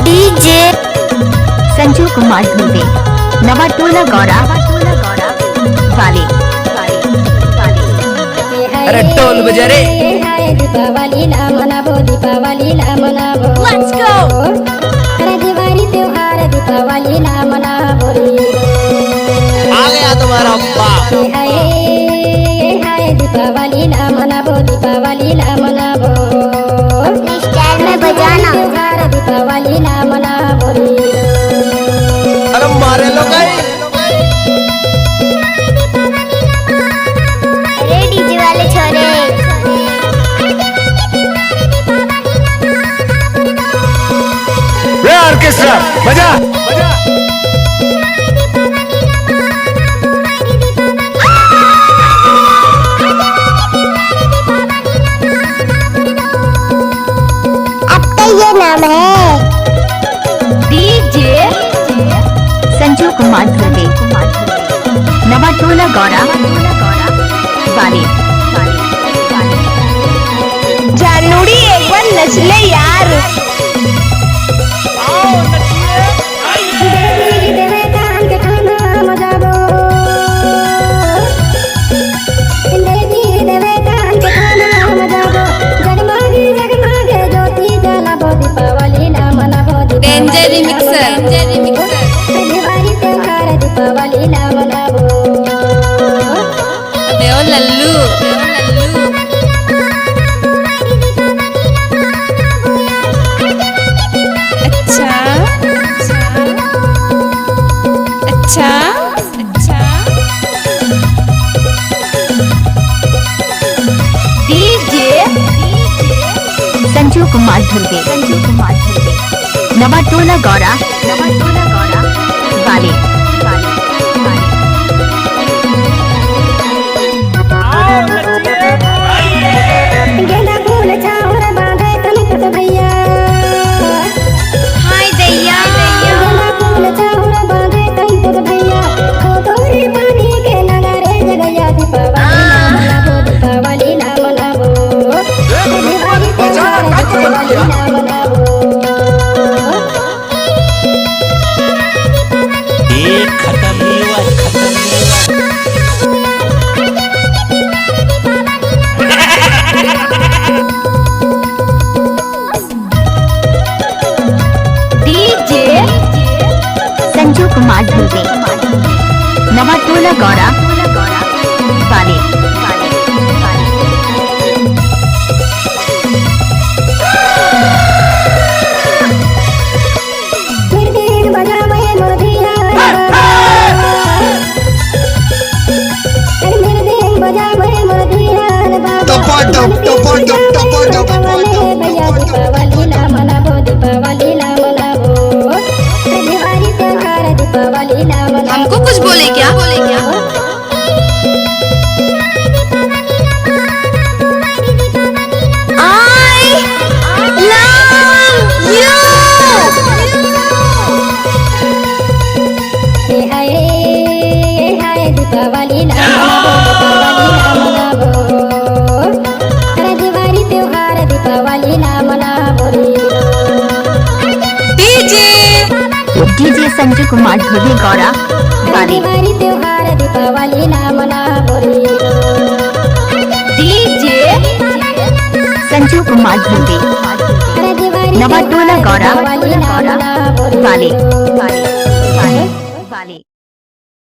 DJ Sanju Kumar Dhurve Nawatola Gaura वाले। अरे ढोल बजा रे। दीपावली ला मनाबो, दीपावली ला मनाबो। Let's go। अरे दिवाली त्योहार दीपावली ला मनाबो रे। आ गया तुम्हारा बाप। हाय हाय दीपावली ला मनाबो, दीपावली ला मनाबो। स्टाइल में बजाना। त्योहार दीपावली ला मनाबो रे। अरे मारे लो गई। अरे डीजे वाले छोरे। रे ऑर्केस्ट्रा बजा। अब तो ये नाम है डीजे संजू कुमार धुर्वे नवाटोला गौरा वाले। जानूड़ी एक बार नच ले यार। देवे कान के खाना मजाबो। देवे कान के खाना मजाबो। जगमगे जगमगे ज्योति जलाबो, दीपावली ला मनाबो। Danger remixer. दिवाली त्योहार दीपावली ला मनाबो। देओ लल्लू। अच्छा अच्छा अच्छा। डीजे संजू कुमार धुर्वे नवाटोला गौरा वाले। गेंदा फूल चाउर बांधे कनक भैया। हाय दैया। गेंदा फूल चाउर बांधे कनक भैया। खोतोरी पानी के नगारे जगैया, दीपावली ला मनाबो, दीपावली ला मनाबो। दिवाली त्योहार दीपावली ला मनाबो। खत्म नहीं हुआ, खत्म नहीं हुआ। डीजे संजू कुमार धुर्वे नवाटोला गौरा वाले। मिर्दीन बजावे मोदिया। मिर्दीन बजावे मोदिया। भैया दीपावली ला मनाबो, दीपावली ला मनाबो। दिवाली त्योहार दीपावली ला मनाबो। हमको कुछ बोले क्या? I love you। हाय हाय दीपावली ला मनाबो, दीपावली ला मनाबो। अरे दिवाली त्योहार दीपावली ला मनाबो रे। डीजे संजू कुमार धुर्वे गौरा वाले। दिवाली त्योहार दीपावली ला मनाबो रे। डीजे संजू कुमार धुर्वे अरे दिवाली नवाटोला गौरा दीपावली ला मनाबो रे। वाले।